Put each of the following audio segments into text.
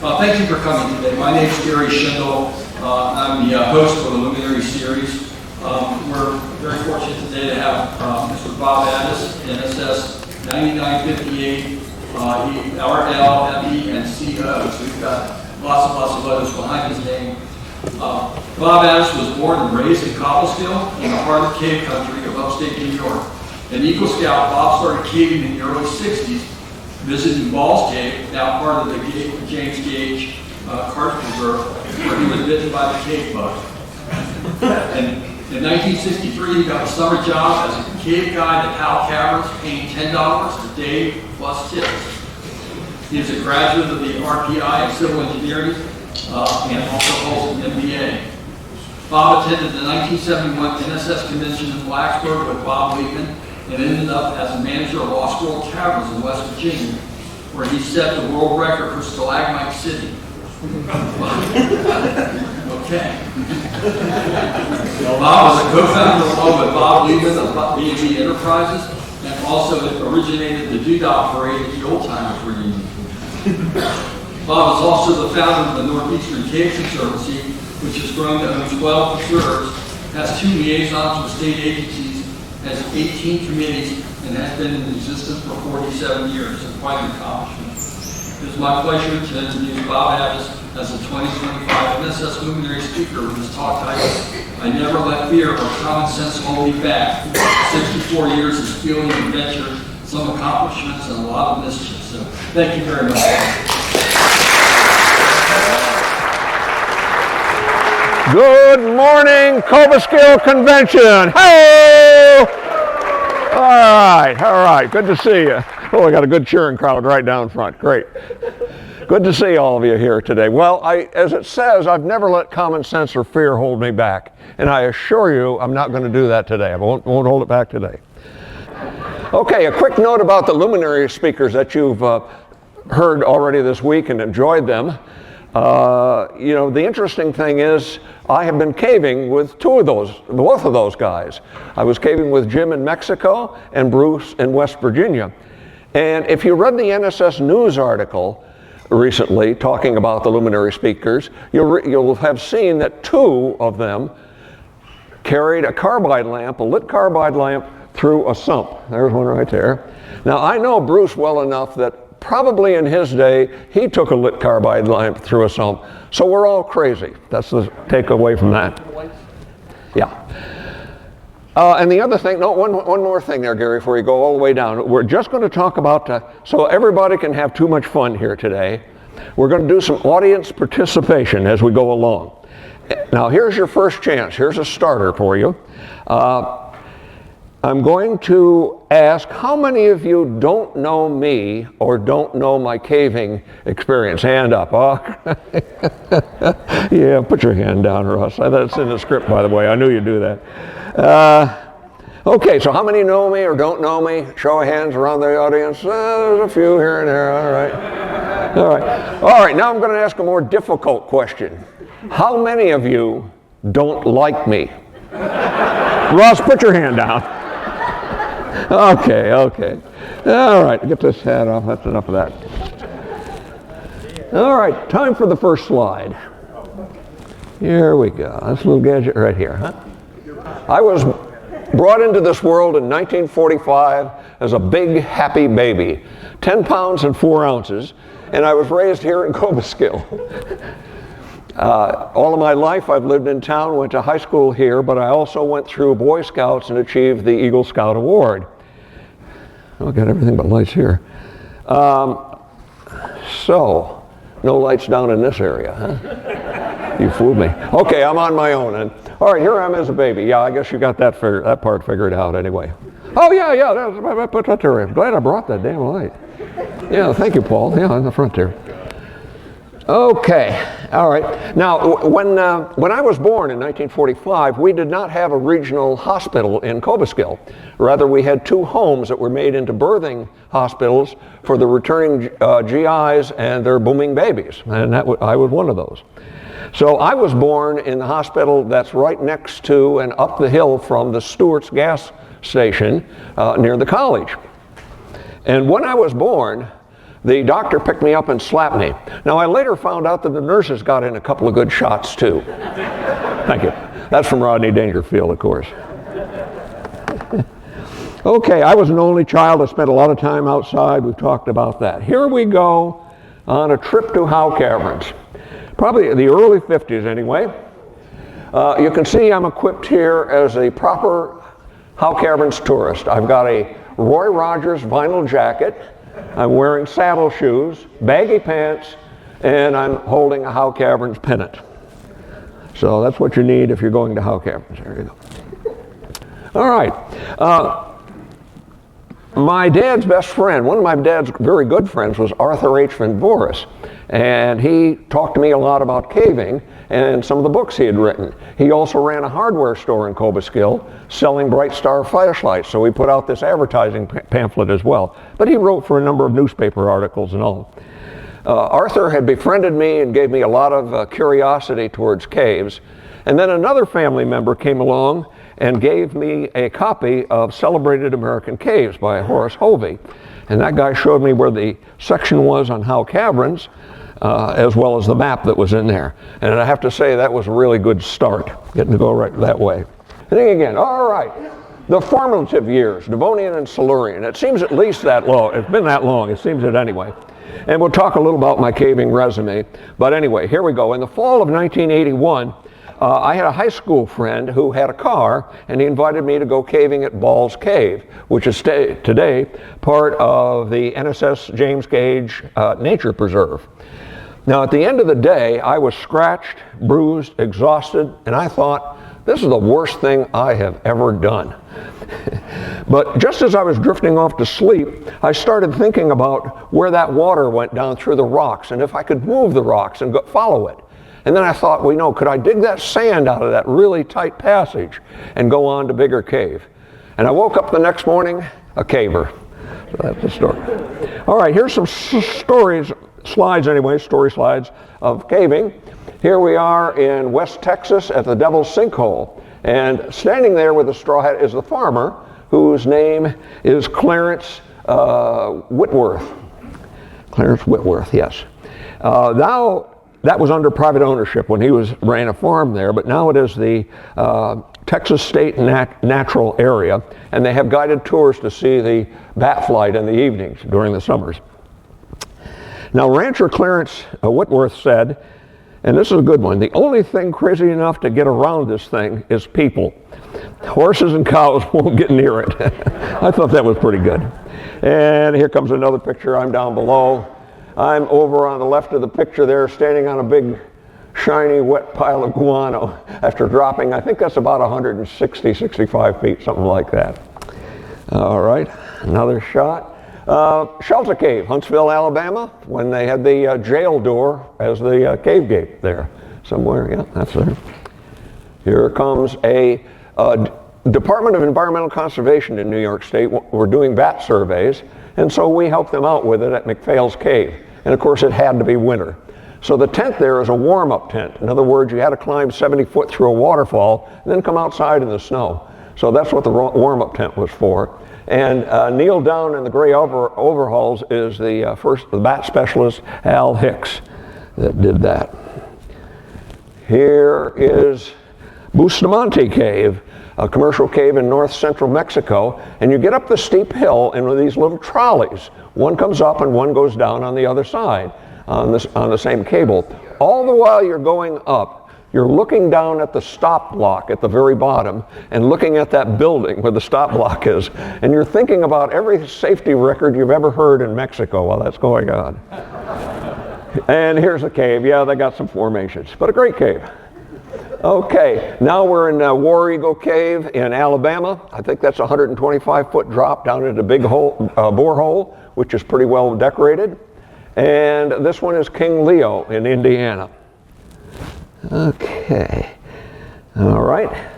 Thank you for coming today. My name is Gary Schindel. I'm the host for the Luminary series. We're very fortunate today to have Mr. Bob Addis, NSS 9958, RL, ME, and CO. So we've got lots of letters behind his name. Bob Addis was born and raised in Cobleskill in the heart of cave country of upstate New York. An Eagle Scout, Bob started caving in the early 60s, visiting Ball's Cave, now part of the James Gage Karst Preserve, where he was bitten by the cave bug. And in 1963, he got a summer job as a cave guide at Howe Caverns, paying $10 a day plus tips. He is a graduate of the RPI in civil engineering and also holds an MBA. Bob attended the 1971 NSS convention in Blacksburg with Bob Liebman and ended up as a manager of Howe Caverns in West Virginia, where he set the world record for Stalagmite City. Okay. Bob was a co-founder along with Bob Liebman of B&B Enterprises, and also originated the Doodah Parade at the Old Timers reunion. Bob is also the founder of the Northeastern Cave Conservancy, which has grown to own 12 preserves, has 2 liaisons with state agencies, has 18 committees, and has been in existence for 47 years, and quite an accomplishment. It is my pleasure to introduce Bob Addis as the 2025 NSS Luminary speaker with his talk title, I Never Let Fear or Common Sense Hold Me Back. 64 years of Spelean adventure, some accomplishments, and a lot of mischief. So thank you very much. Good morning, Cobleskill Convention. Hey! All right. Good to see you. Oh, I got a good cheering crowd right down front. Great. Good to see all of you here today. Well, as it says, I've never let common sense or fear hold me back. And I assure you, I'm not going to do that today. I won't hold it back today. Okay, a quick note about the Luminary speakers that you've heard already this week and enjoyed them. The interesting thing is I have been caving with both of those guys. I was caving with Jim in Mexico and Bruce in West Virginia. And if you read the NSS news article recently talking about the Luminary speakers, you'll have seen that 2 of them carried a lit carbide lamp through a sump. There's one right there. Now I know Bruce well enough that probably in his day, he took a lit carbide lamp through a sump. So we're all crazy. That's the takeaway from that. Yeah. And the other thing, one more thing there, Gary, before you go all the way down. We're just going to talk about, so everybody can have too much fun here today. We're going to do some audience participation as we go along. Now, here's your first chance. Here's a starter for you. I'm going to ask how many of you don't know me or don't know my caving experience? Hand up. Oh. Yeah, put your hand down, Russ. That's in the script, by the way. I knew you'd do that. Okay, so how many know me or don't know me? Show of hands around the audience. There's a few here and there. All right, now I'm going to ask a more difficult question. How many of you don't like me? Russ, put your hand down. Okay. All right, get this hat off. That's enough of that. All right, time for the first slide. Here we go. This little gadget right here, huh? I was brought into this world in 1945 as a big, happy baby, 10 pounds and 4 ounces, and I was raised here in Cobleskill. All of my life I've lived in town, went to high school here, but I also went through Boy Scouts and achieved the Eagle Scout Award. I've got everything but lights here. So, no lights down in this area, huh? You fooled me. Okay, I'm on my own. And all right, here I am as a baby. Yeah, I guess you got that part figured out anyway. Oh, yeah, I put that there. I'm glad I brought that damn light. Yeah, thank you, Paul. Yeah, in the front there. Okay, all right. Now, when I was born in 1945, we did not have a regional hospital in Cobleskill. Rather, we had 2 homes that were made into birthing hospitals for the returning GIs and their booming babies, and I was one of those. So I was born in the hospital that's right next to and up the hill from the Stewart's gas station near the college. And when I was born, the doctor picked me up and slapped me. Now, I later found out that the nurses got in a couple of good shots, too. Thank you. That's from Rodney Dangerfield, of course. Okay, I was an only child. I spent a lot of time outside. We've talked about that. Here we go on a trip to Howe Caverns. Probably the early 50s, anyway. You can see I'm equipped here as a proper Howe Caverns tourist. I've got a Roy Rogers vinyl jacket. I'm wearing saddle shoes, baggy pants, and I'm holding a Howe Caverns pennant. So that's what you need if you're going to Howe Caverns. There you go. All right. My dad's best friend, one of my dad's very good friends, was Arthur Van Voris. And he talked to me a lot about caving and some of the books he had written. He also ran a hardware store in Cobleskill selling Bright Star flashlights, so we put out this advertising pamphlet as well. But he wrote for a number of newspaper articles and all. Arthur had befriended me and gave me a lot of curiosity towards caves. And then another family member came along and gave me a copy of Celebrated American Caves by Horace Hovey. And that guy showed me where the section was on Howe Caverns, as well as the map that was in there. And I have to say that was a really good start, getting to go right that way. And then again, all right, the formative years, Devonian and Silurian. It seems at least that long. It's been that long, it seems it anyway. And we'll talk a little about my caving resume. But anyway, here we go. In the fall of 1981, I had a high school friend who had a car, and he invited me to go caving at Ball's Cave, which is today part of the NSS James Gage Nature Preserve. Now, at the end of the day, I was scratched, bruised, exhausted, and I thought, this is the worst thing I have ever done. But just as I was drifting off to sleep, I started thinking about where that water went down through the rocks, and if I could move the rocks and follow it. And then I thought, well, you know, could I dig that sand out of that really tight passage and go on to bigger cave? And I woke up the next morning, a caver. So that's the story. All right, here's some slides anyway, story slides of caving. Here we are in West Texas at the Devil's Sinkhole. And standing there with a straw hat is the farmer, whose name is Clarence Whitworth. Clarence Whitworth, yes. Now, that was under private ownership when he ran a farm there, but now it is the Texas State Natural Area, and they have guided tours to see the bat flight in the evenings during the summers. Now, rancher Clarence Whitworth said, and this is a good one, the only thing crazy enough to get around this thing is people. Horses and cows won't get near it. I thought that was pretty good. And here comes another picture. I'm down below. I'm over on the left of the picture there, standing on a big, shiny, wet pile of guano after dropping, I think that's about 160, 65 feet, something like that. All right, another shot. Shelter Cave, Huntsville, Alabama, when they had the jail door as the cave gate there somewhere. Yeah, that's there. Here comes a Department of Environmental Conservation in New York State. We're doing bat surveys, and so we helped them out with it at McPhail's Cave. And of course, it had to be winter. So the tent there is a warm-up tent. In other words, you had to climb 70 foot through a waterfall and then come outside in the snow. So that's what the warm-up tent was for. And kneeled down in the gray overalls is the bat specialist, Al Hicks, that did that. Here is Bustamante Cave, a commercial cave in north central Mexico, and you get up the steep hill in one of these little trolleys. One comes up and one goes down on the other side on the same cable. All the while you're going up, you're looking down at the stop block at the very bottom and looking at that building where the stop block is, and you're thinking about every safety record you've ever heard in Mexico while that's going on. And here's a cave. Yeah, they got some formations, but a great cave. Okay, now we're in War Eagle Cave in Alabama. I think that's a 125-foot drop down into a big hole, borehole, which is pretty well decorated. And this one is King Leo in Indiana. Okay, all right.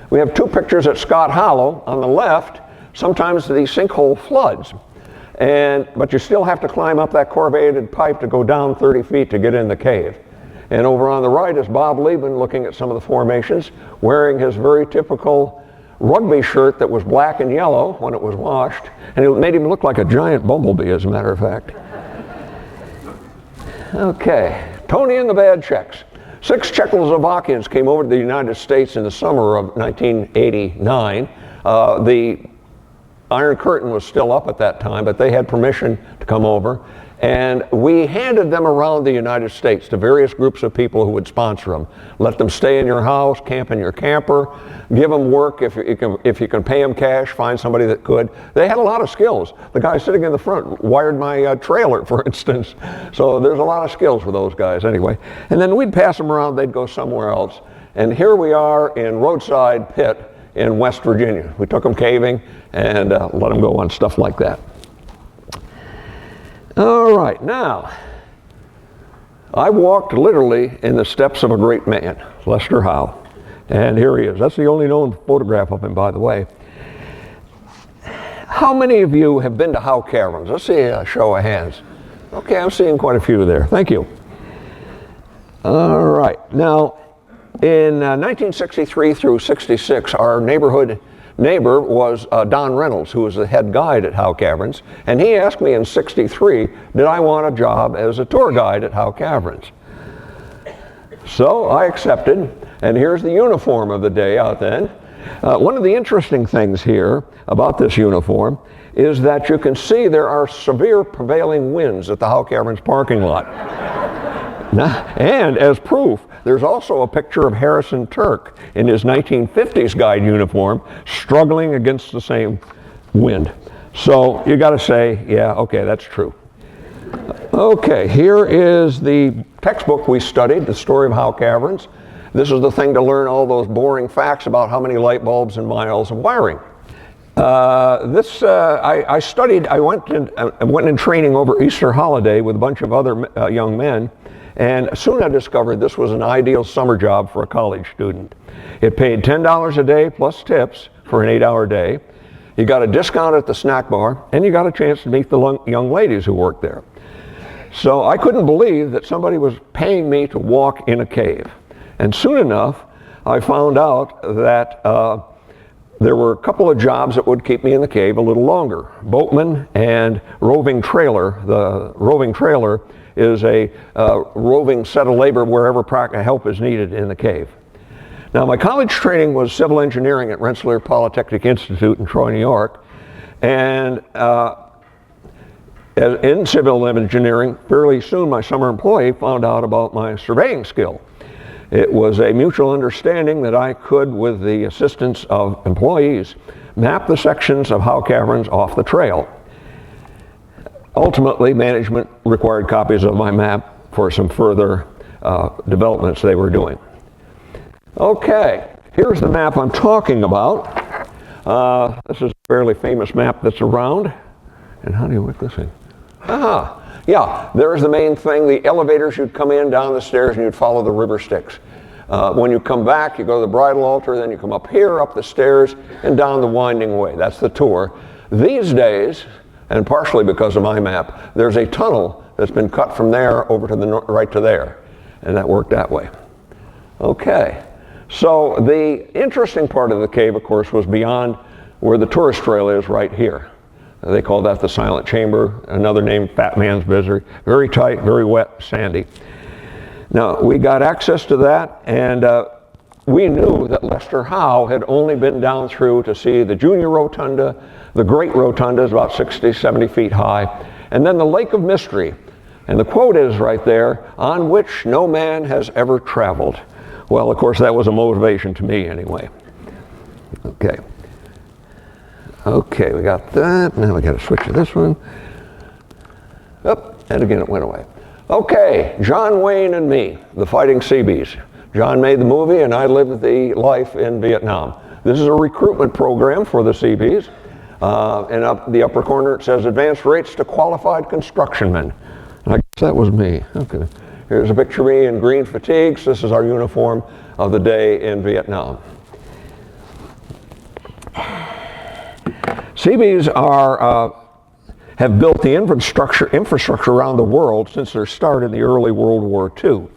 We have two pictures at Scott Hollow. On the left, sometimes the sinkhole floods, but you still have to climb up that corrugated pipe to go down 30 feet to get in the cave. And over on the right is Bob Lieben looking at some of the formations, wearing his very typical rugby shirt that was black and yellow when it was washed, and it made him look like a giant bumblebee, as a matter of fact. Okay, Tony and the Bad Czechs. 6 Czechoslovakians came over to the United States in the summer of 1989. The Iron Curtain was still up at that time, but they had permission to come over. And we handed them around the United States to various groups of people who would sponsor them. Let them stay in your house, camp in your camper, give them work if you can pay them cash, find somebody that could. They had a lot of skills. The guy sitting in the front wired my trailer, for instance. So there's a lot of skills for those guys anyway. And then we'd pass them around, they'd go somewhere else. And here we are in Roadside Pit in West Virginia. We took them caving and let them go on stuff like that. All right, now, I walked literally in the steps of a great man, Lester Howe. And here he is. That's the only known photograph of him, by the way. How many of you have been to Howe Caverns? Let's see a show of hands. Okay, I'm seeing quite a few there. Thank you. All right, now, in 1963 through 66, our neighbor was Don Reynolds, who was the head guide at Howe Caverns, and he asked me in 63, did I want a job as a tour guide at Howe Caverns? So I accepted, and here's the uniform of the day out then. One of the interesting things here about this uniform is that you can see there are severe prevailing winds at the Howe Caverns parking lot. And as proof, there's also a picture of Harrison Turk in his 1950s guide uniform struggling against the same wind. So you got to say, yeah, okay, that's true. Okay, here is the textbook we studied, The Story of Howe Caverns. This is the thing to learn all those boring facts about how many light bulbs and miles of wiring. I went in training over Easter holiday with a bunch of other young men. And soon I discovered this was an ideal summer job for a college student. It paid $10 a day plus tips for an 8-hour day. You got a discount at the snack bar, and you got a chance to meet the young ladies who worked there. So I couldn't believe that somebody was paying me to walk in a cave. And soon enough, I found out that there were a couple of jobs that would keep me in the cave a little longer. Boatman and roving trailer. The roving trailer is a roving set of labor wherever help is needed in the cave. Now, my college training was civil engineering at Rensselaer Polytechnic Institute in Troy, New York. And in civil engineering, fairly soon my summer employee found out about my surveying skill. It was a mutual understanding that I could, with the assistance of employees, map the sections of Howe Caverns off the trail. Ultimately, management required copies of my map for some further developments they were doing. Okay, here's the map I'm talking about. This is a fairly famous map that's around. And how do you work this in? Yeah, there's the main thing. The elevators, you'd come in, down the stairs, and you'd follow the river Styx. When you come back, you go to the bridal altar, then you come up here, up the stairs, and down the winding way. That's the tour. These days, and partially because of my map, there's a tunnel that's been cut from there over to the right to there, and that worked that way. Okay, so the interesting part of the cave, of course, was beyond where the tourist trail is right here. They call that the silent chamber, another name, Fat Man's Misery. Very tight, very wet, sandy. Now, we got access to that, and we knew that Lester Howe had only been down through to see the Junior Rotunda. The Great Rotunda is about 60, 70 feet high, and then the Lake of Mystery. And the quote is right there, on which no man has ever traveled. Well, of course, that was a motivation to me anyway. Okay, we got that. Now we got to switch to this one. And again it went away. Okay, John Wayne and me, the Fighting Seabees. John made the movie and I lived the life in Vietnam. This is a recruitment program for the Seabees. And up the upper corner it says advanced rates to qualified construction men. I guess that was me. Okay. Here's a picture of me in green fatigues. This is our uniform of the day in Vietnam. Seabees have built the infrastructure around the world since their start in the early World War II.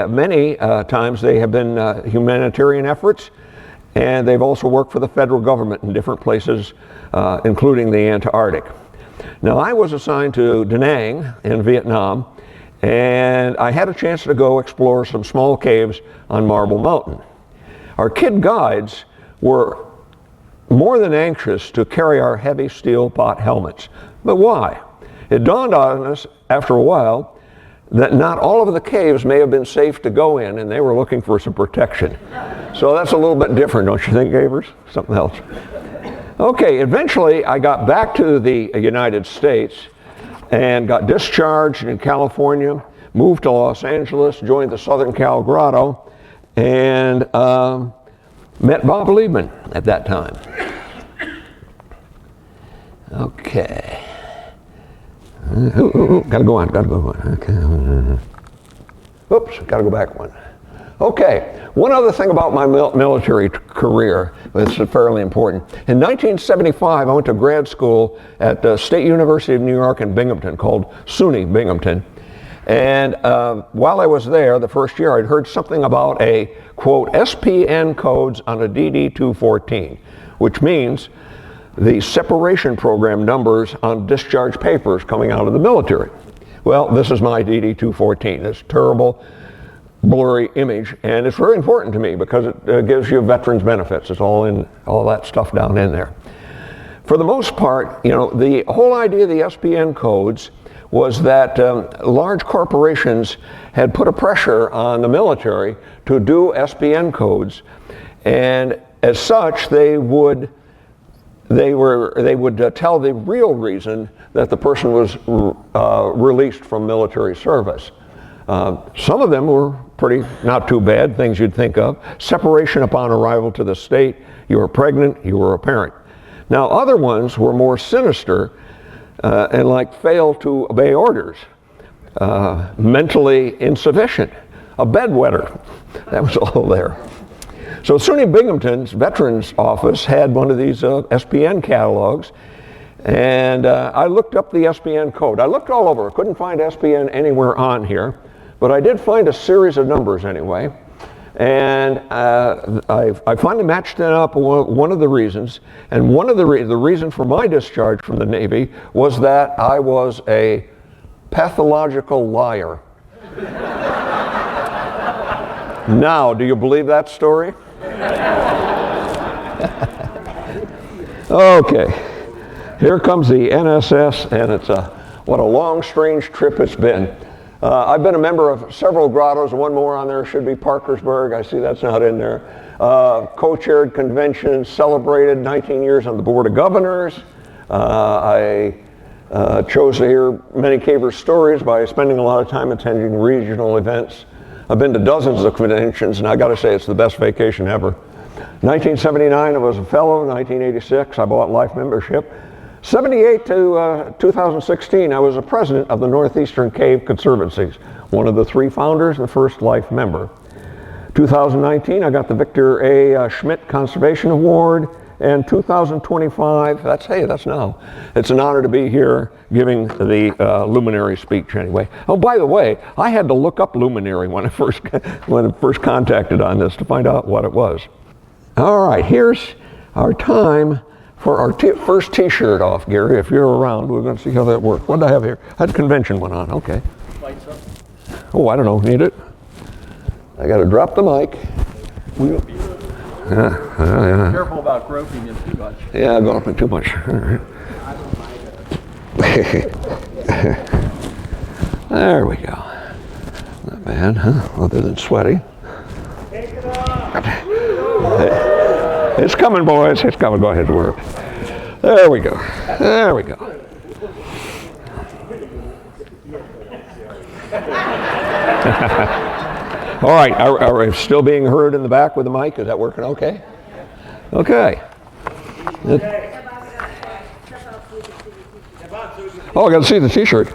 Many times they have been humanitarian efforts, and they've also worked for the federal government in different places, including the Antarctic. Now, I was assigned to Da Nang in Vietnam, and I had a chance to go explore some small caves on Marble Mountain. Our kid guides were more than anxious to carry our heavy steel pot helmets. But why? It dawned on us after a while that not all of the caves may have been safe to go in, and they were looking for some protection. So that's a little bit different, don't you think, Gavers? Something else. Okay, eventually I got back to the United States and got discharged in California, moved to Los Angeles, joined the Southern Cal Grotto, and met Bob Liebman at that time. Okay. Gotta go on. Okay. Oops, gotta go back one. Okay, one other thing about my military career that's fairly important. In 1975, I went to grad school at the State University of New York in Binghamton, called SUNY Binghamton. And while I was there, the first year, I'd heard something about a, quote, SPN codes on a DD-214, which means the separation program numbers on discharge papers coming out of the military. Well, this is my DD-214, this terrible, blurry image, and it's very important to me because it gives you veterans benefits. It's all that stuff down in there. For the most part, you know, the whole idea of the SPN codes was that large corporations had put a pressure on the military to do SPN codes, and as such, they would tell the real reason that the person was released from military service. Some of them were not too bad, things you'd think of. Separation upon arrival to the state, you were pregnant, you were a parent. Now other ones were more sinister and like fail to obey orders. Mentally insufficient, a bedwetter, that was all there. So SUNY Binghamton's Veterans Office had one of these SPN catalogs, and I looked up the SPN code. I looked all over, couldn't find SPN anywhere on here, but I did find a series of numbers anyway, and I finally matched it up with one of the reasons, and one of the reason for my discharge from the Navy was that I was a pathological liar. Now, do you believe that story? Okay, here comes the NSS, and it's what a long, strange trip it's been. I've been a member of several grottos. One more on there should be Parkersburg. I see that's not in there. Co-chaired conventions, celebrated 19 years on the Board of Governors. I chose to hear many caver stories by spending a lot of time attending regional events. I've been to dozens of conventions, and I got to say it's the best vacation ever. 1979, I was a fellow. 1986, I bought life membership. 78 to 2016, I was the president of the Northeastern Cave Conservancies, one of the three founders and the first life member. 2019, I got the Victor A. Schmidt Conservation Award, and 2025, that's now. It's an honor to be here giving the Luminary speech anyway. Oh, by the way, I had to look up Luminary when I first contacted on this to find out what it was. All right, here's our time for our first t-shirt off, Gary. If you're around, we're going to see how that works. What do I have here? I had convention one on, okay. Lights up. Oh, I don't know, need it? I got to drop the mic. Yeah. Careful about groping him too much. Yeah, groping too much. All right. There we go. Not bad, huh? Other than sweaty. It's coming, boys. It's coming. Go ahead and work. There we go. There we go. All right, are we still being heard in the back with the mic? Is that working okay? Okay. Oh, I got to see the t-shirt.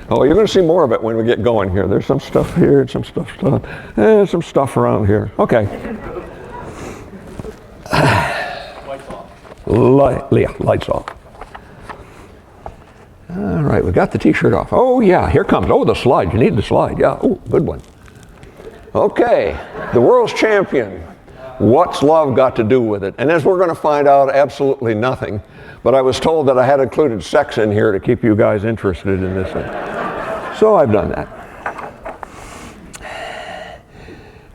Oh, you're going to see more of it when we get going here. There's some stuff here, some stuff, and some stuff around here. Okay. Lights off. Lights off. All right, we got the t-shirt off. Oh, yeah, here comes. Oh, the slide. You need the slide. Yeah, oh, good one. Okay, the world's champion. What's love got to do with it? And as we're going to find out, absolutely nothing. But I was told that I had included sex in here to keep you guys interested in this thing. So I've done that.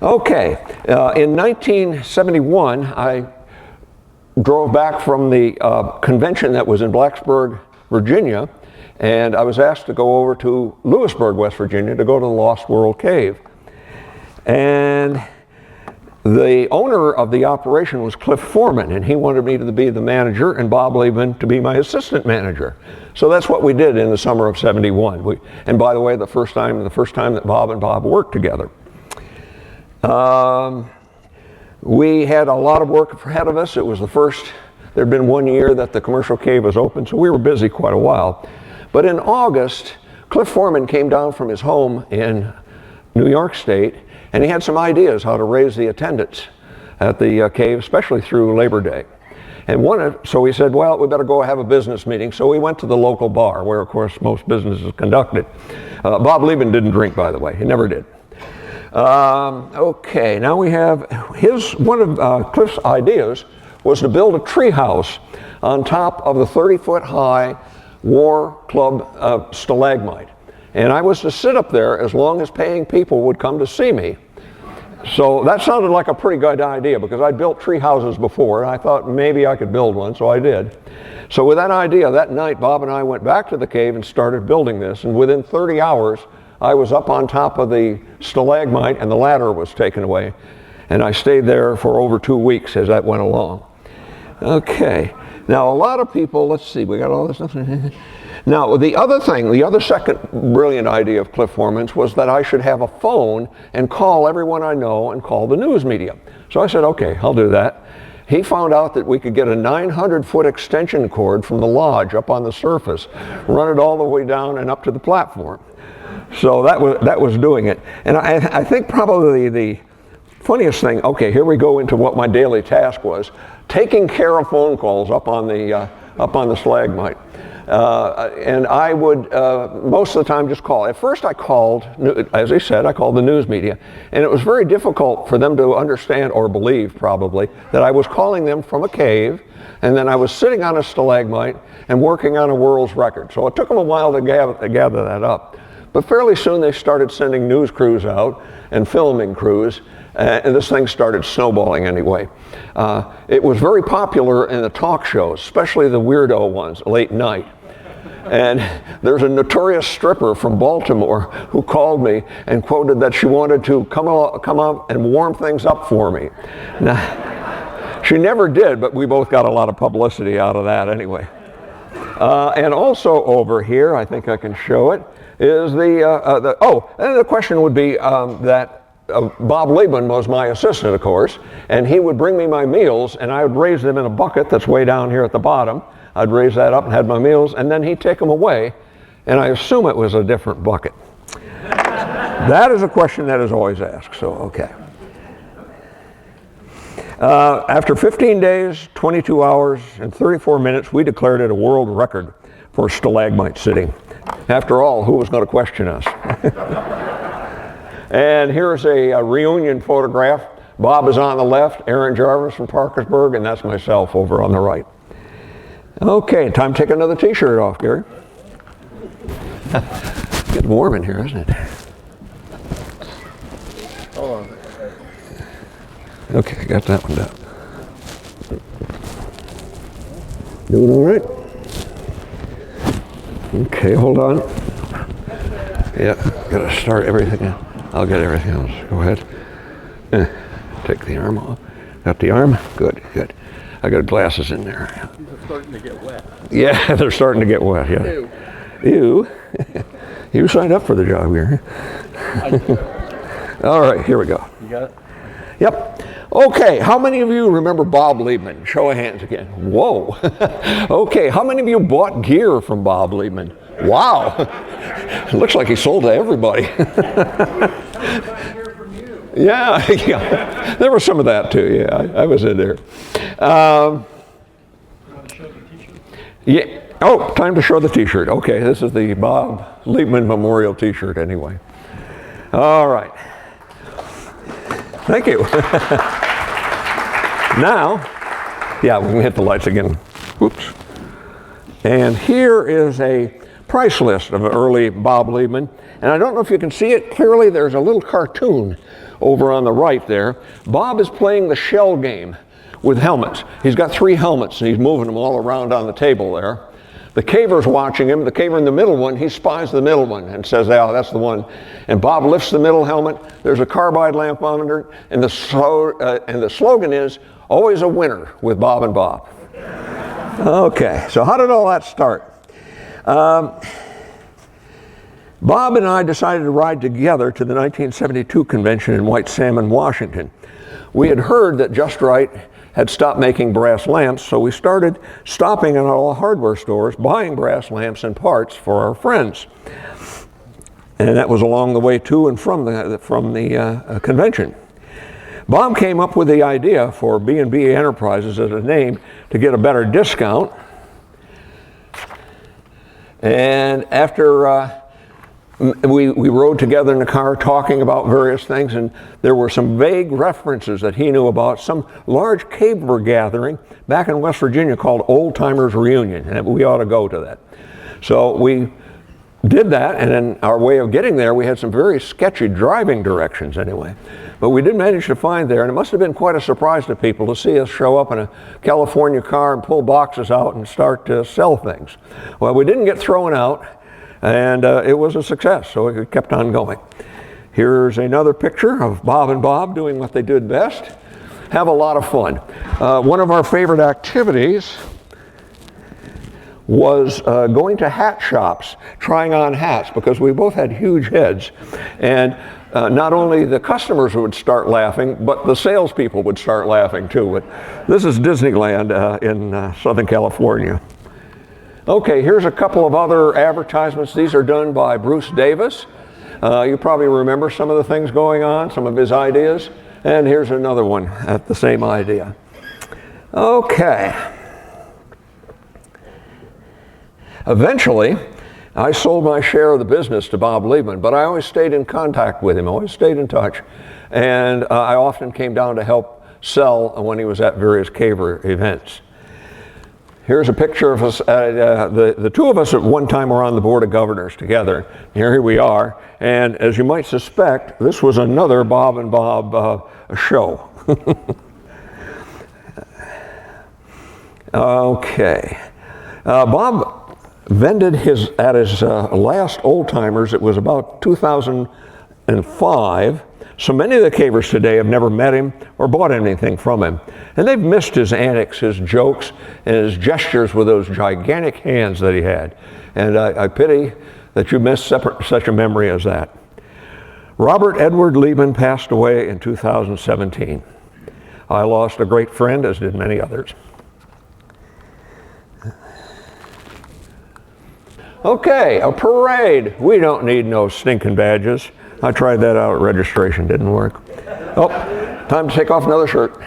Okay, in 1971, I drove back from the convention that was in Blacksburg, Virginia, and I was asked to go over to Lewisburg, West Virginia, to go to the Lost World Cave. And the owner of the operation was Cliff Foreman, and he wanted me to be the manager and Bob Liebman to be my assistant manager. So that's what we did in the summer of '71. And by the way, the first time that Bob and Bob worked together. We had a lot of work ahead of us. It was the first, there'd been 1 year that the commercial cave was open, so we were busy quite a while. But in August, Cliff Foreman came down from his home in New York State, and he had some ideas how to raise the attendance at the cave, especially through Labor Day. And so we said, well, we better go have a business meeting. So we went to the local bar, where of course most business is conducted. Bob Liebman didn't drink, by the way, he never did. Okay, now we have one of Cliff's ideas was to build a tree house on top of the 30-foot high War Club stalagmite. And I was to sit up there as long as paying people would come to see me. So that sounded like a pretty good idea, because I'd built tree houses before, and I thought maybe I could build one, so I did. So with that idea, that night Bob and I went back to the cave and started building this, and within 30 hours I was up on top of the stalagmite and the ladder was taken away. And I stayed there for over 2 weeks as that went along. Okay, now a lot of people, let's see, we got all this stuff. Now the other second brilliant idea of Cliff Foreman's was that I should have a phone and call everyone I know and call the news media. So I said, okay, I'll do that. He found out that we could get a 900-foot extension cord from the lodge up on the surface, run it all the way down and up to the platform. So that was doing it. And I think probably the funniest thing, okay, here we go into what my daily task was, taking care of phone calls up on the stalagmite. And I would most of the time just call. At first I called, as I said, I called the news media, and it was very difficult for them to understand, or believe probably, that I was calling them from a cave, and then I was sitting on a stalagmite and working on a world's record. So it took them a while to gather that up. But fairly soon they started sending news crews out and filming crews, and this thing started snowballing anyway. It was very popular in the talk shows, especially the weirdo ones, late night. And there's a notorious stripper from Baltimore who called me and quoted that she wanted to come up and warm things up for me. Now, she never did, but we both got a lot of publicity out of that anyway. And also over here, I think I can show it, is and the question would be that Bob Liebman was my assistant, of course, and he would bring me my meals, and I would raise them in a bucket that's way down here at the bottom. I'd raise that up and had my meals, and then he'd take them away, and I assume it was a different bucket. That is a question that is always asked, so okay. After 15 days, 22 hours, and 34 minutes, we declared it a world record for stalagmite sitting. After all, who was going to question us? And here's a reunion photograph. Bob is on the left, Aaron Jarvis from Parkersburg, and that's myself over on the right. Okay, time to take another t-shirt off, Gary. It's getting warm in here, isn't it? Hold on. Okay, got that one down. Doing all right? Okay, hold on. Yeah, gotta start everything. I'll get everything else. Go ahead. Take the arm off. Got the arm? Good, good. I got glasses in there. They're starting to get wet. Yeah, they're starting to get wet, yeah. Ew. Ew. You signed up for the job here. All right, here we go. You got it? Yep. Okay, how many of you remember Bob Liebman? Show of hands again. Whoa. Okay, how many of you bought gear from Bob Liebman? Wow. Looks like he sold to everybody. Yeah, yeah. There was some of that too. Yeah, I was in there. Yeah. Oh, time to show the t-shirt. Okay, this is the Bob Liebman Memorial t-shirt anyway. All right. Thank you. Now, yeah, we can hit the lights again. Oops. And here is a price list of early Bob Liebman. And I don't know if you can see it clearly. There's a little cartoon over on the right there. Bob is playing the shell game with helmets. He's got 3 helmets and he's moving them all around on the table there. The caver's watching him. The caver in the middle one, he spies the middle one and says, "Oh, that's the one." And Bob lifts the middle helmet. There's a carbide lamp under it, and the slogan is, "Always a winner with Bob and Bob." Okay, so how did all that start? Bob and I decided to ride together to the 1972 convention in White Salmon, Washington. We had heard that Just Right had stopped making brass lamps, so we started stopping in all the hardware stores, buying brass lamps and parts for our friends. And that was along the way to and from the convention. Bob came up with the idea for B&B Enterprises as a name to get a better discount. And after we rode together in the car talking about various things, and there were some vague references that he knew about some large caver gathering back in West Virginia called Old Timers Reunion, and we ought to go to that. So we did that, and in our way of getting there, we had some very sketchy driving directions anyway. But we did manage to find there, and it must have been quite a surprise to people to see us show up in a California car and pull boxes out and start to sell things. Well, we didn't get thrown out, and it was a success, so we kept on going. Here's another picture of Bob and Bob doing what they did best. Have a lot of fun. One of our favorite activities was going to hat shops, trying on hats, because we both had huge heads. And not only the customers would start laughing, but the salespeople would start laughing too. But this is Disneyland in Southern California. Okay, here's a couple of other advertisements. These are done by Bruce Davis. You probably remember some of the things going on, some of his ideas. And here's another one at the same idea. Okay. Eventually, I sold my share of the business to Bob Liebman, but I always stayed in contact with him, always stayed in touch. And I often came down to help sell when he was at various caver events. Here's a picture of us, the two of us at one time were on the Board of Governors together. Here we are, and as you might suspect, this was another Bob and Bob show. Okay. Bob vended at his last Old Timers, it was about 2005. So many of the cavers today have never met him or bought anything from him. And they've missed his antics, his jokes, and his gestures with those gigantic hands that he had. And I pity that you missed such a memory as that. Robert Edward Liebman passed away in 2017. I lost a great friend, as did many others. Okay, a parade. We don't need no stinking badges. I tried that out at registration, didn't work. Oh, time to take off another shirt.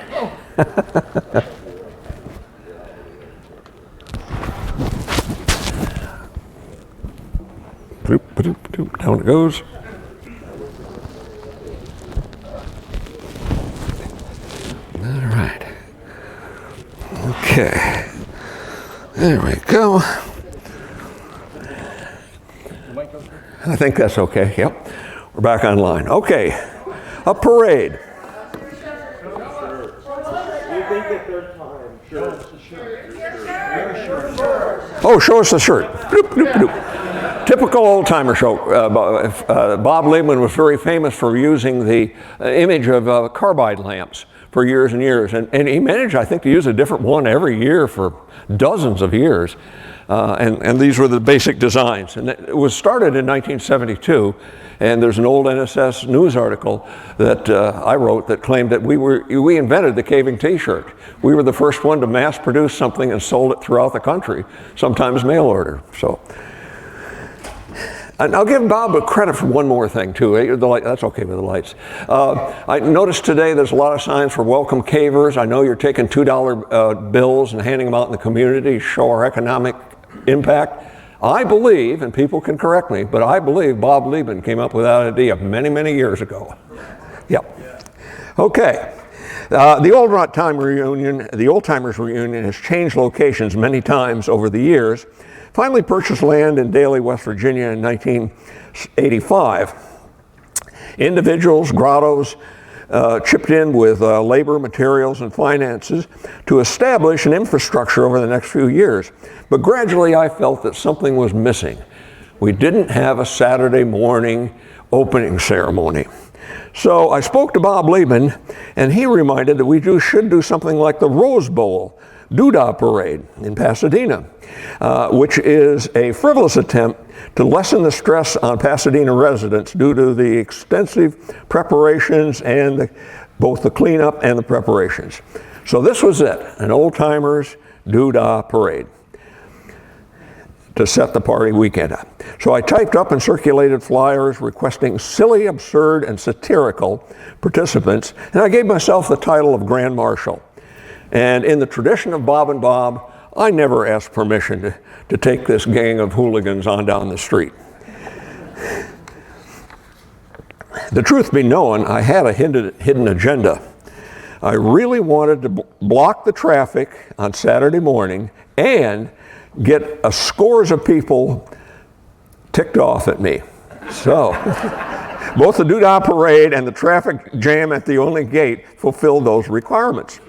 Down it goes. All right. Okay. There we go. I think that's okay. Yep. We're back online. Okay. A parade. Oh, show us the shirt. Bloop, bloop, bloop. Typical old-timer show. Bob Liebman was very famous for using the image of carbide lamps for years and years. And he managed, I think, to use a different one every year for dozens of years. And these were the basic designs. And it was started in 1972. And there's an old NSS news article that I wrote that claimed that we invented the caving t-shirt. We were the first one to mass produce something and sold it throughout the country, sometimes mail order. So, and I'll give Bob a credit for one more thing too. That's okay with the lights. I noticed today there's a lot of signs for welcome cavers. I know you're taking $2 bills and handing them out in the community to show our economic impact. I believe, and people can correct me, but I believe Bob Liebman came up with that idea many, many years ago. Yep. Okay. The Old Timers Reunion has changed locations many times over the years. Finally purchased land in Daly, West Virginia in 1985. Individuals, grottos, chipped in with labor, materials, and finances to establish an infrastructure over the next few years. But gradually I felt that something was missing. We didn't have a Saturday morning opening ceremony. So I spoke to Bob Liebman, and he reminded that we should do something like the Rose Bowl Doodah Parade in Pasadena, which is a frivolous attempt to lessen the stress on Pasadena residents due to the extensive preparations and both the cleanup and the preparations. So this was it, an old-timers Doodah Parade to set the party weekend up. So I typed up and circulated flyers requesting silly, absurd, and satirical participants, and I gave myself the title of Grand Marshal. And in the tradition of Bob and Bob, I never asked permission to take this gang of hooligans on down the street. The truth be known, I had a hidden agenda. I really wanted to block the traffic on Saturday morning and get scores of people ticked off at me. So, both the Doodah Parade and the traffic jam at the only gate fulfilled those requirements.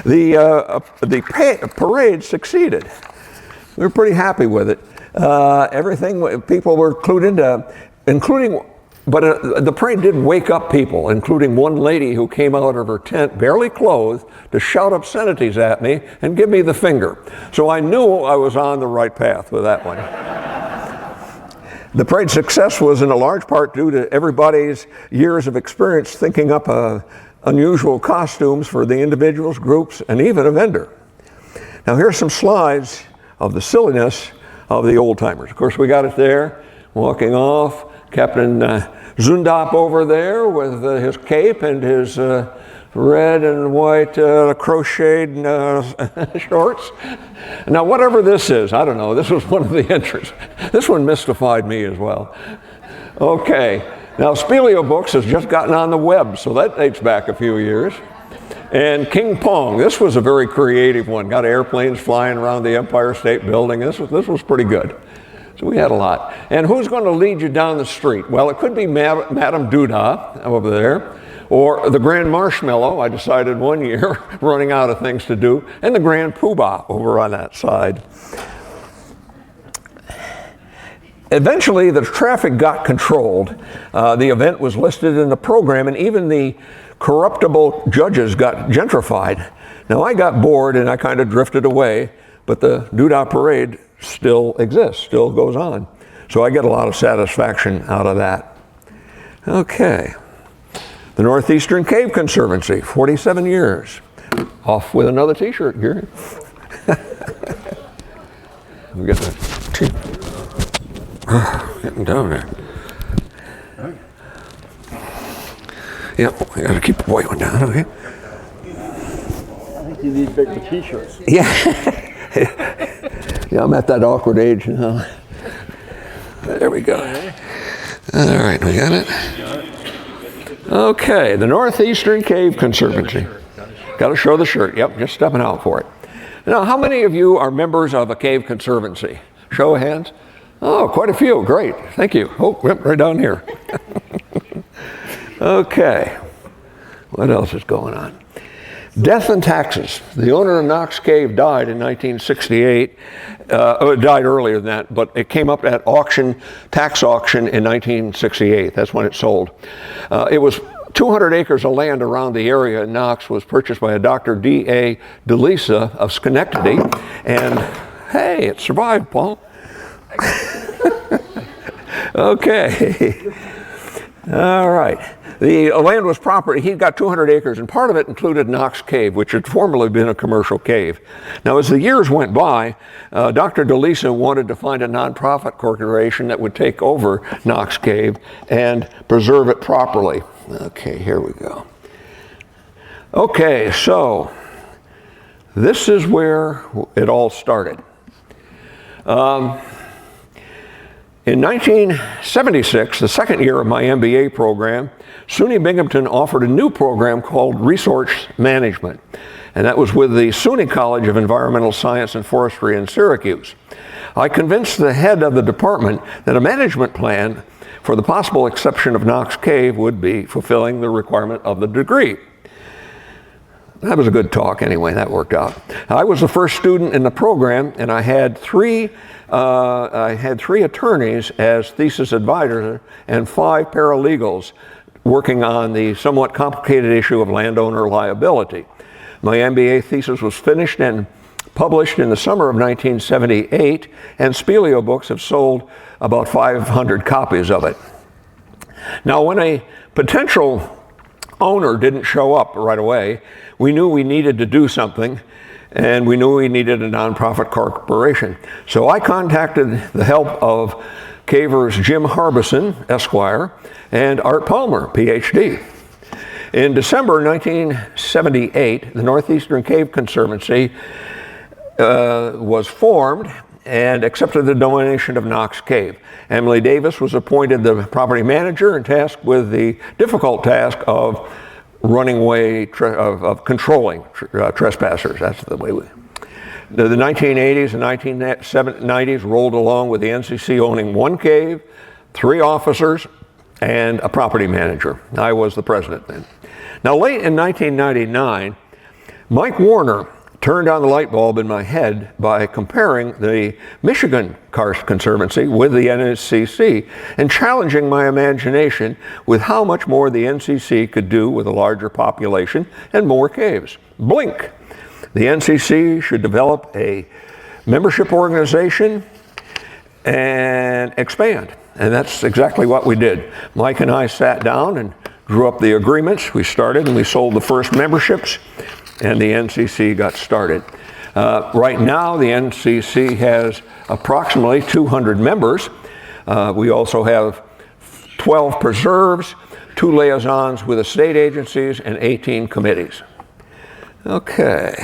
The parade succeeded. We were pretty happy with it. Everything people were clued into, but the parade did wake up people, including one lady who came out of her tent, barely clothed, to shout obscenities at me and give me the finger. So I knew I was on the right path with that one. The parade's success was in a large part due to everybody's years of experience thinking up unusual costumes for the individuals, groups, and even a vendor. Now here's some slides of the silliness of the old-timers. Of course, we got it there, walking off. Captain Zundap over there with his cape and his red and white crocheted shorts. Now, whatever this is, I don't know. This was one of the entries. This one mystified me as well. Okay. Now, Spelean Books has just gotten on the web, so that dates back a few years. And King Pong, this was a very creative one. Got airplanes flying around the Empire State Building. This was pretty good. So we had a lot. And who's going to lead you down the street? Well, it could be Madame Doodah over there, or the Grand Marshmallow, I decided one year, running out of things to do, and the Grand Poobah over on that side. Eventually, the traffic got controlled. The event was listed in the program, and even the corruptible judges got gentrified. Now, I got bored and I kind of drifted away, but the Doodah Parade still exists, still goes on. So I get a lot of satisfaction out of that. Okay. The Northeastern Cave Conservancy, 47 years. Off with another t-shirt, Gary. We got that. Getting down there. Yep, we gotta keep the white one down, okay? I think you need bigger t-shirts. Yeah. Yeah, I'm at that awkward age now. There we go. All right, we got it. Okay, the Northeastern Cave Conservancy. Got to show the shirt. Yep, just stepping out for it. Now, how many of you are members of a cave conservancy? Show of hands. Oh, quite a few. Great. Thank you. Oh, right down here. Okay. What else is going on? Death and taxes. The owner of Knox Cave died in 1968. It died earlier than that, but it came up at auction, tax auction in 1968. That's when it sold. It was 200 acres of land around the area in Knox was purchased by a Dr. D.A. DeLisa of Schenectady. And hey, it survived, Paul. Okay. All right. The land was property. He got 200 acres, and part of it included Knox Cave, which had formerly been a commercial cave. Now, as the years went by, Dr. DeLisa wanted to find a nonprofit corporation that would take over Knox Cave and preserve it properly. Okay, here we go. Okay, so this is where it all started. In 1976, the second year of my MBA program, SUNY Binghamton offered a new program called Resource Management, and that was with the SUNY College of Environmental Science and Forestry in Syracuse. I convinced the head of the department that a management plan for the possible exception of Knox Cave, would be fulfilling the requirement of the degree. That was a good talk anyway, that worked out. I was the first student in the program, and I had three attorneys as thesis advisors and 5 paralegals working on the somewhat complicated issue of landowner liability. My MBA thesis was finished and published in the summer of 1978, and Spelean books have sold about 500 copies of it. Now, when a potential owner didn't show up right away, we knew we needed to do something, and we knew we needed a nonprofit corporation. So I contacted the help of cavers Jim Harbison, Esquire, and Art Palmer, PhD. In December 1978, the Northeastern Cave Conservancy was formed and accepted the donation of Knox Cave. Emily Davis was appointed the property manager and tasked with the difficult task of running away, of controlling trespassers. That's the way the 1980s and 1990s rolled along with the NCC owning 1 cave, 3 officers, and a property manager. I was the president then. Now, late in 1999, Mike Warner turned on the light bulb in my head by comparing the Michigan Karst Conservancy with the NSCC and challenging my imagination with how much more the NCC could do with a larger population and more caves. Blink! The NCC should develop a membership organization and expand. And that's exactly what we did. Mike and I sat down and drew up the agreements. We started and we sold the first memberships, and the NCC got started. Right now, the NCC has approximately 200 members. We also have 12 preserves, 2 liaisons with the state agencies, and 18 committees. Okay.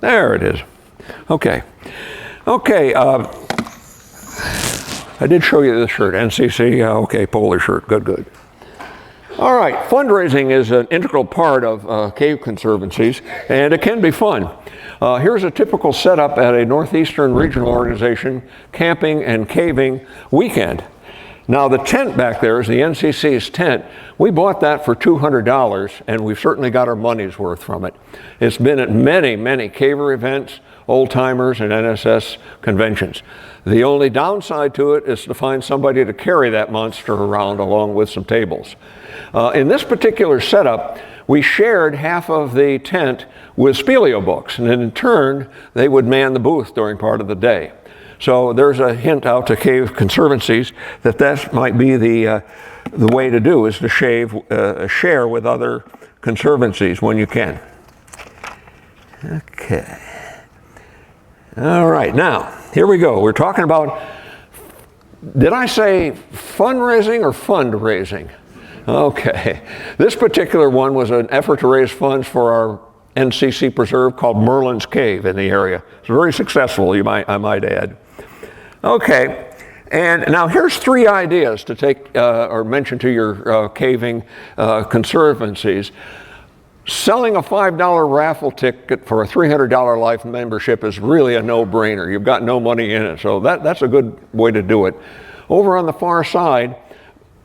There it is. Okay. Okay. I did show you this shirt, NCC. Okay, polar shirt. Good, good. All right, fundraising is an integral part of cave conservancies, and it can be fun. Here's a typical setup at a Northeastern Regional Organization camping and caving weekend. Now, the tent back there is the NCC's tent. We bought that for $200, and we've certainly got our money's worth from it. It's been at many, many caver events, old-timers, and NSS conventions. The only downside to it is to find somebody to carry that monster around along with some tables. In this particular setup, we shared half of the tent with Spelean books, and in turn, they would man the booth during part of the day. So there's a hint out to cave conservancies that might be the way to do, is to share with other conservancies when you can. Okay. All right, now, here we go. We're talking about, did I say fundraising or fundraising? Okay. This particular one was an effort to raise funds for our NCC preserve called Merlin's Cave in the area. It's very successful, I might add. Okay, and now here's 3 ideas to take or mention to your caving conservancies. Selling a $5 raffle ticket for a $300 life membership is really a no-brainer. You've got no money in it, so that's a good way to do it. Over on the far side,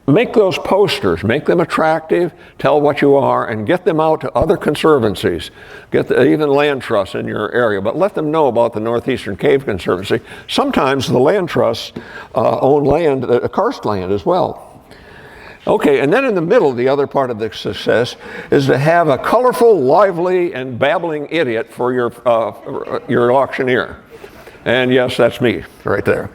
make those posters, make them attractive, tell what you are, and get them out to other conservancies. Get even land trusts in your area, but let them know about the Northeastern Cave Conservancy. Sometimes the land trusts own land, karst land as well. Okay, and then in the middle, the other part of the success is to have a colorful, lively, and babbling idiot for your auctioneer. And yes, that's me right there.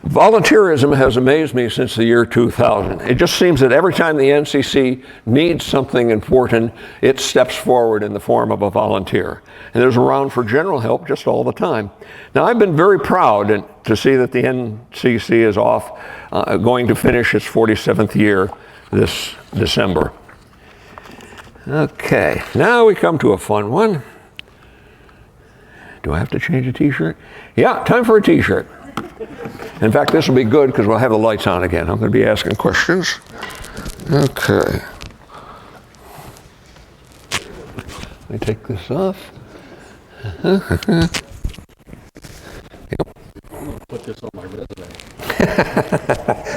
Volunteerism has amazed me since the year 2000. It just seems that every time the NCC needs something important, it steps forward in the form of a volunteer. And there's around for general help just all the time. Now, I've been very proud to see that the NCC is off, going to finish its 47th year this December. Okay, now we come to a fun one. Do I have to change a t-shirt? Yeah, time for a t-shirt. In fact, this will be good because we'll have the lights on again. I'm going to be asking questions. Okay. Let me take this off. Put this on my resume.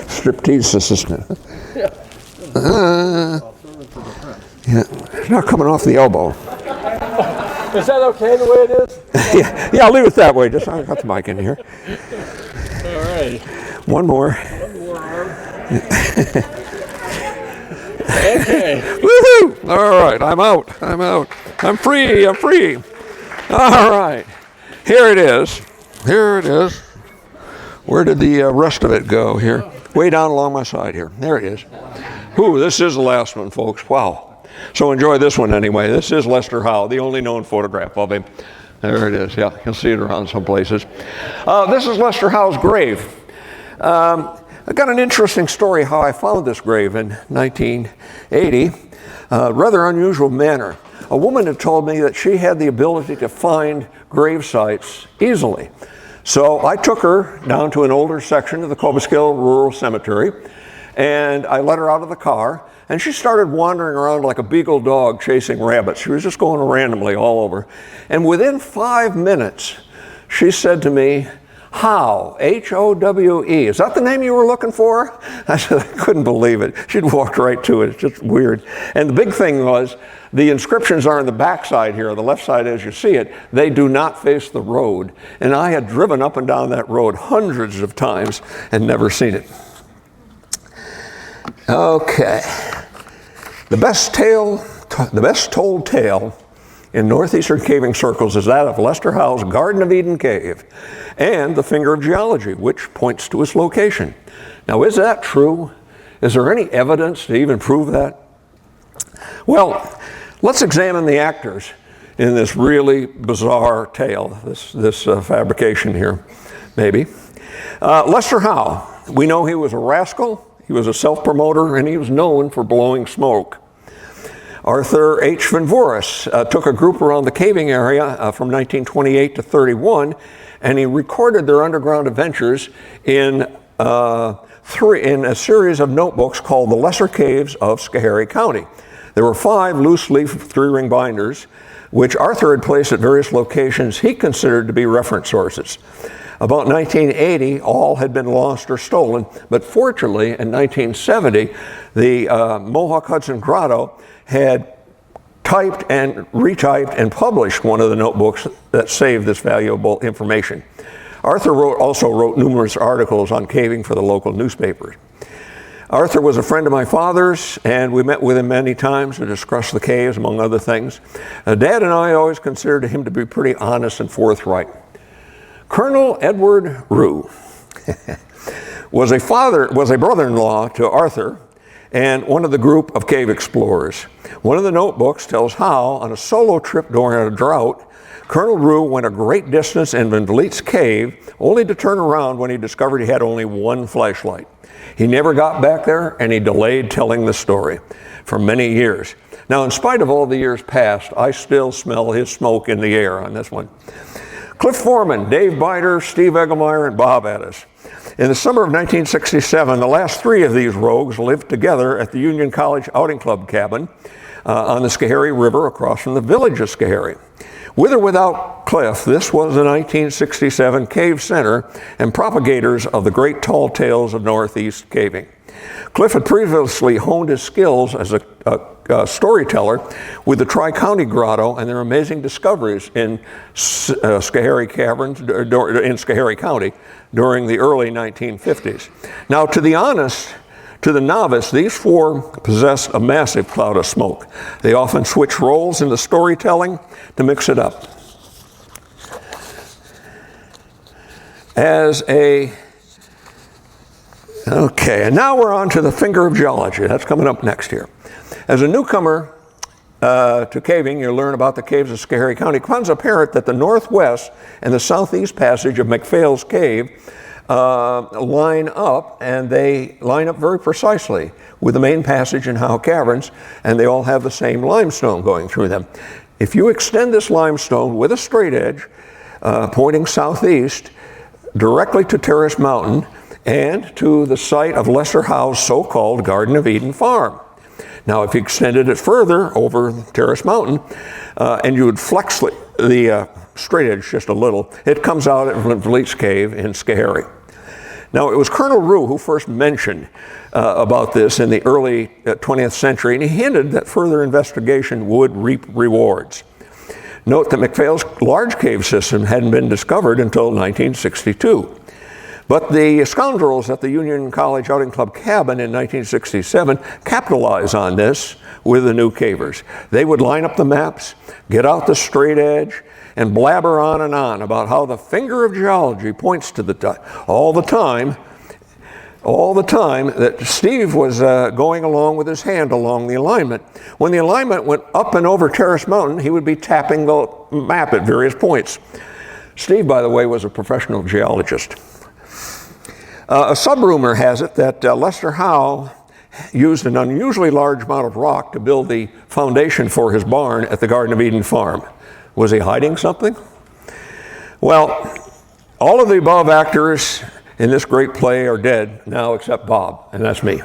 Striptease assistant. Yeah, it's not coming off the elbow. Is that okay the way it is? Yeah, I'll leave it that way. Just I got the mic in here. All right. One more. One more arm. Okay. Woohoo! All right, I'm out. I'm free. All right. Here it is. Where did the rest of it go here? Way down along my side here. There it is. Ooh, this is the last one, folks. Wow. So enjoy this one anyway. This is Lester Howe, the only known photograph of him. There it is. Yeah, you'll see it around some places. This is Lester Howe's grave. I got an interesting story how I found this grave in 1980. Rather unusual manner. A woman had told me that she had the ability to find grave sites easily. So I took her down to an older section of the Cobleskill Rural Cemetery, and I let her out of the car, and she started wandering around like a beagle dog chasing rabbits. She was just going randomly all over. And within 5 minutes, she said to me, Howe, H-O-W-E. Is that the name you were looking for? I said, I couldn't believe it. She'd walked right to it. It's just weird. And the big thing was, the inscriptions are on the back side here, the left side as you see it. They do not face the road. And I had driven up and down that road hundreds of times and never seen it. Okay. The best told tale in northeastern caving circles is that of Lester Howe's Garden of Eden cave and the Finger of Geology, which points to its location. Now, is that true? Is there any evidence to even prove that? Well, let's examine the actors in this really bizarre tale, this fabrication here, maybe. Lester Howe, we know he was a rascal, he was a self-promoter, and he was known for blowing smoke. Arthur H. Van Voris took a group around the caving area from 1928 to 31, and he recorded their underground adventures in a series of notebooks called The Lesser Caves of Schoharie County. There were 5 loose-leaf 3-ring binders, which Arthur had placed at various locations he considered to be reference sources. About 1980, all had been lost or stolen, but fortunately, in 1970, the Mohawk Hudson Grotto had typed and retyped and published one of the notebooks that saved this valuable information. Arthur also wrote numerous articles on caving for the local newspapers. Arthur was a friend of my father's, and we met with him many times to discuss the caves, among other things. Dad and I always considered him to be pretty honest and forthright. Colonel Edward Rue was a brother-in-law to Arthur and one of the group of cave explorers. One of the notebooks tells how, on a solo trip during a drought, Colonel Rue went a great distance in Van Vliet's cave, only to turn around when he discovered he had only one flashlight. He never got back there, and he delayed telling the story for many years. Now, in spite of all the years past, I still smell his smoke in the air on this one. Cliff Foreman, Dave Biter, Steve Egelmeyer, and Bob Addis. In the summer of 1967, the last 3 of these rogues lived together at the Union College Outing Club cabin on the Schoharie River across from the village of Schoharie. With or without Cliff, this was the 1967 cave center and propagators of the great tall tales of Northeast caving. Cliff had previously honed his skills as a storyteller with the Tri-County Grotto and their amazing discoveries in Schoharie Caverns, in Schoharie County during the early 1950s. Now, to the novice, these 4 possess a massive cloud of smoke. They often switch roles in the storytelling to mix it up. Okay, and now we're on to the Finger of Geology. That's coming up next here. As a newcomer to caving, you learn about the caves of Schoharie County. It becomes apparent that the northwest and the southeast passage of McPhail's Cave line up, and they line up very precisely with the main passage in Howe Caverns, and they all have the same limestone going through them. If you extend this limestone with a straight edge pointing southeast directly to Terrace Mountain and to the site of Lester Howe's so-called Garden of Eden farm. Now, if you extended it further over Terrace Mountain and you would flex the straight edge just a little, it comes out at Van Vliet's Cave in Schoharie. Now, it was Colonel Rue who first mentioned about this in the early 20th century, and he hinted that further investigation would reap rewards. Note that MacPhail's large cave system hadn't been discovered until 1962. But the scoundrels at the Union College Outing Club cabin in 1967 capitalized on this with the new cavers. They would line up the maps, get out the straight edge, and blabber on and on about how the finger of geology points to all the time that Steve was going along with his hand along the alignment. When the alignment went up and over Terrace Mountain, he would be tapping the map at various points. Steve, by the way, was a professional geologist. A sub-rumor has it that Lester Howe used an unusually large amount of rock to build the foundation for his barn at the Garden of Eden farm. Was he hiding something? Well, all of the above actors in this great play are dead now except Bob, and that's me.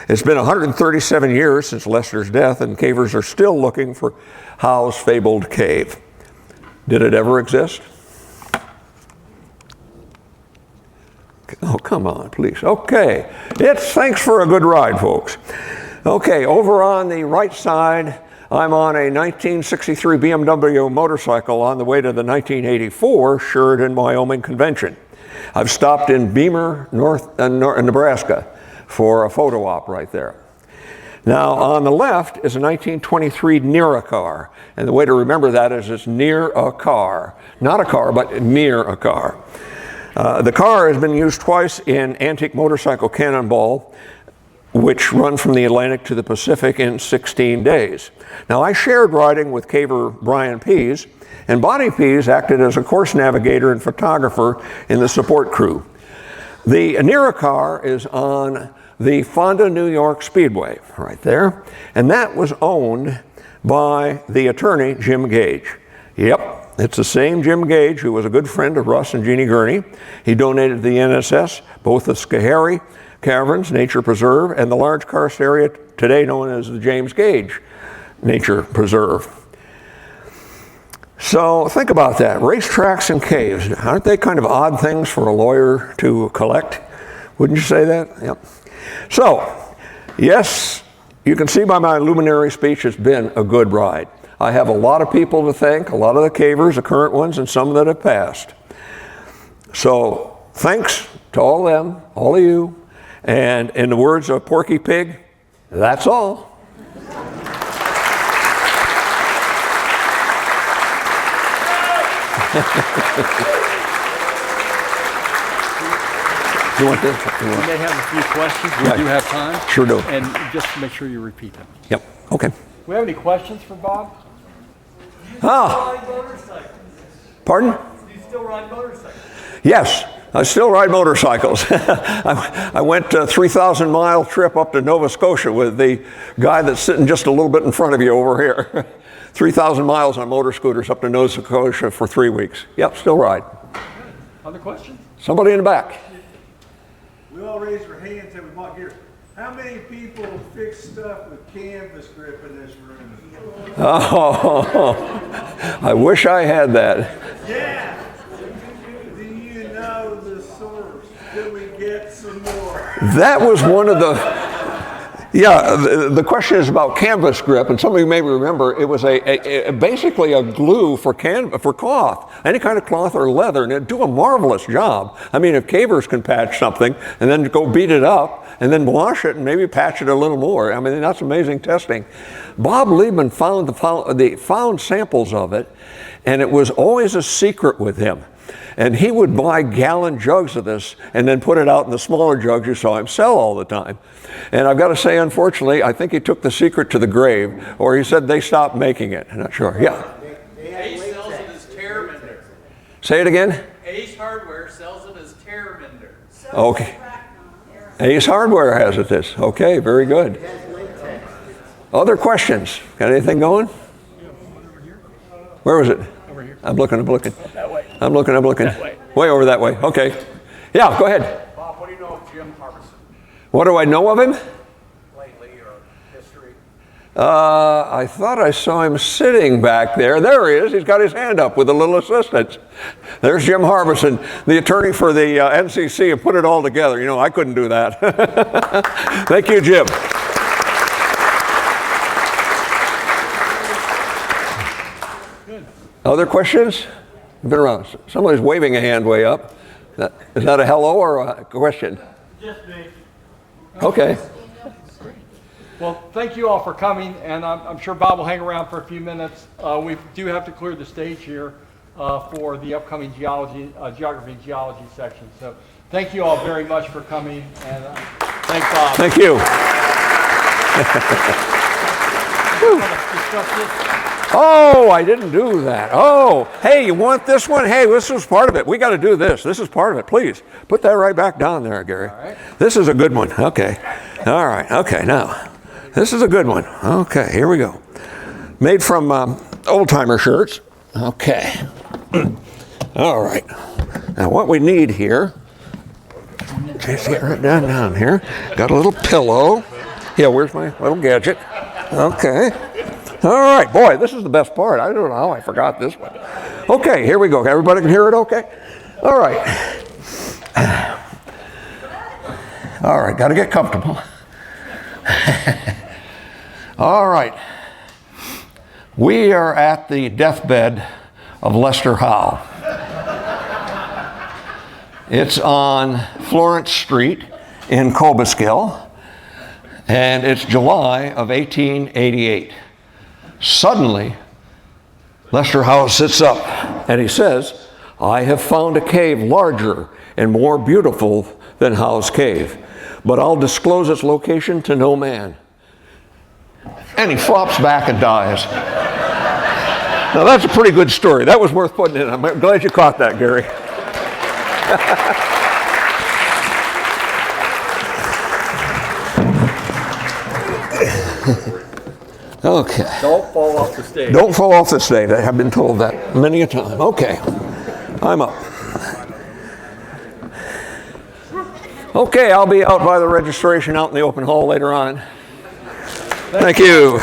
It's been 137 years since Lester's death, and cavers are still looking for Howe's fabled cave. Did it ever exist? Oh, come on, please. Okay. Thanks for a good ride, folks. Okay, over on the right side, I'm on a 1963 BMW motorcycle on the way to the 1984 Sheridan, Wyoming convention. I've stopped in Beamer, Nebraska for a photo op right there. Now, on the left is a 1923 near a car. And the way to remember that is it's near a car. Not a car, but near a car. The car has been used twice in antique motorcycle cannonball, which run from the Atlantic to the Pacific in 16 days. Now, I shared riding with caver Brian Pease, and Bonnie Pease acted as a course navigator and photographer in the support crew. The Anira car is on the Fonda, New York Speedway, right there, and that was owned by the attorney, Jim Gage. Yep. It's the same Jim Gage who was a good friend of Russ and Jeannie Gurney. He donated to the NSS both the Howe Caverns Nature Preserve and the large karst area today known as the James Gage Nature Preserve. So think about that. Racetracks and caves, aren't they kind of odd things for a lawyer to collect? Wouldn't you say that? Yep. So, yes, you can see by my Luminary speech it's been a good ride. I have a lot of people to thank, a lot of the cavers, the current ones, and some that have passed. So thanks to all of them, all of you, and in the words of Porky Pig, that's all. You want this? We may have a few questions. We do have time. Sure do. And just make sure you repeat them. Yep, okay. We have any questions for Bob? Ah. Pardon? Do you still ride motorcycles? Yes, I still ride motorcycles. I went a 3,000-mile trip up to Nova Scotia with the guy that's sitting just a little bit in front of you over here. 3,000 miles on motor scooters up to Nova Scotia for 3 weeks. Yep, still ride. Other questions? Somebody in the back. We all raise our hands and we walk here. How many people fix stuff with canvas grip in this room? Oh, I wish I had that. Yeah. Do you know the source? Can we get some more? That was one of the, the question is about canvas grip, and some of you may remember it was basically a glue for cloth, any kind of cloth or leather, and it'd do a marvelous job. I mean, if cavers can patch something and then go beat it up and then wash it and maybe patch it a little more, I mean, that's amazing testing. Bob Liebman found samples of it, and it was always a secret with him. And he would buy gallon jugs of this and then put it out in the smaller jugs you saw him sell all the time. And I've got to say, unfortunately, I think he took the secret to the grave, or he said they stopped making it. I'm not sure. Yeah. Ace sells it as tear mender. Say it again. Ace Hardware sells it as tear mender. Okay. Ace Hardware has it this. Okay, very good. Other questions? Got anything going? Where was it? Over here. I'm looking. That way. I'm looking. That way. Way over that way. Okay. Yeah, go ahead. Bob, what do you know of Jim Harbison What do I know of him? lately or history? I thought I saw him sitting back there. There he is. He's got his hand up with a little assistance. There's Jim Harbison, the attorney for the NCC, and put it all together. You know, I couldn't do that. Thank you, Jim. Other questions? Been around. Somebody's waving a hand way up. Is that a hello or a question? Just me. Okay. Well, thank you all for coming, and I'm sure Bob will hang around for a few minutes. We do have to clear the stage here for the upcoming geography and geology section. So thank you all very much for coming, and thank Bob. Thank you. Oh, I didn't do that. Oh, hey, you want this one? Hey, this was part of it. We got to do this. This is part of it. Please put that right back down there, Gary. All right. This is a good one. Okay. All right. Okay. Now, this is a good one. Okay. Here we go. Made from old-timer shirts. Okay. All right. Now, what we need here. Just get right down here. Got a little pillow. Yeah. Where's my little gadget? Okay. All right, boy, this is the best part. I don't know how I forgot this one. Okay, here we go. Everybody can hear it okay? All right. All right, got to get comfortable. All right. We are at the deathbed of Lester Howe. It's on Florence Street in Cobleskill, and it's July of 1888. Suddenly, Lester Howe sits up and he says, I have found a cave larger and more beautiful than Howe's cave, but I'll disclose its location to no man. And he flops back and dies. Now that's a pretty good story. That was worth putting in. I'm glad you caught that, Gary. Okay. Don't fall off the stage. Don't fall off the stage. I have been told that many a time. Okay. I'm up. Okay, I'll be out by the registration out in the open hall later on. Thank you.